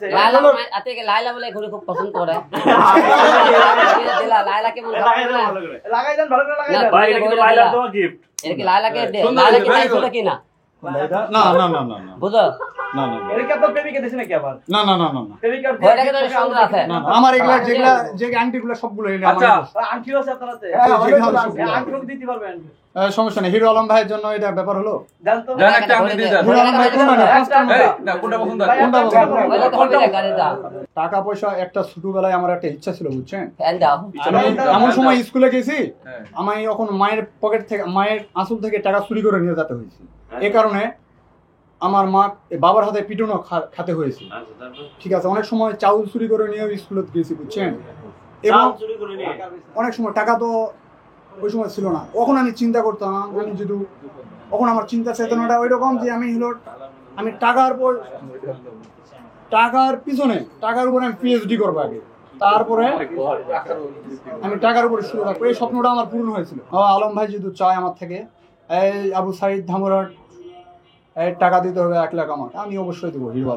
লাইলা বলে ঘুরে খুব পছন্দ করে। লাইলা কেমন লাগাই দেন ভালো করে লাগাই দেন ভাই এটা কিন্তু লাইলার দেওয়া গিফট। এটা কি লাইলাকে লাইলাকে চাইছিল কি না না না না না না বুঝো না না এটা কি আপনার প্রেমিকা দিছেন নাকি আবার না না না না না প্রেমিকার ওইটাকে তো সুন্দর আছে না না আমার এগুলা যেগুলা যে আন্টিগুলো সবগুলো এনে আমার আচ্ছা। আংটিও আছে আপনার হাতে আংটিও দিতে পারবেন সমস্যা নেই হিরো আলম ভাইয়ের জন্য এটা ব্যাপার হলো জান তো জান একটা আমি দিয়ে দেন। হিরো আলম ভাই কোনটা নেবে? না কোনটা পছন্দ ভাই, কোনটা একটা পছন্দ ওইটা তো হবে গাড়ি দাও টাকা পয়সা একটা ছোটবেলায় আমার একটা ইচ্ছা ছিল বুঝছেন ফ্যান দাও আমি এমন সময় স্কুলে গেছি হ্যাঁ। আমি যখন মায়ের পকেট থেকে মায়ের আঁচল থেকে টাকা চুরি করে নিয়ে যেতে হয়েছে এই কারণে আমার মা বাবার হাতে পিটুনও খেতে হয়েছে ঠিক আছে অনেক সময় চাউল চুরি করে নিয়ে স্কুলে গেছি বুঝছেন এবং অনেক সময় টাকা তো ওই সময় ছিল না তখন আমি চিন্তা করতাম আমি যদি তখন আমার চিন্তা চেতনাটা ওই রকম যে আমি হলো আমি টাকার পিছনে টাকার উপরে আমি পিএইচডি করবো আগে তারপরে আমি টাকার উপরে শুরু থাকবো এই স্বপ্নটা আমার পূর্ণ হয়েছিল আলম ভাই যদি চায় আমার থেকে এই আবু সাইদ ধামরাট এই টাকা দিতে হবে 1 লাখ আমাকে আমি অবশ্যই দেবো হিরো আলম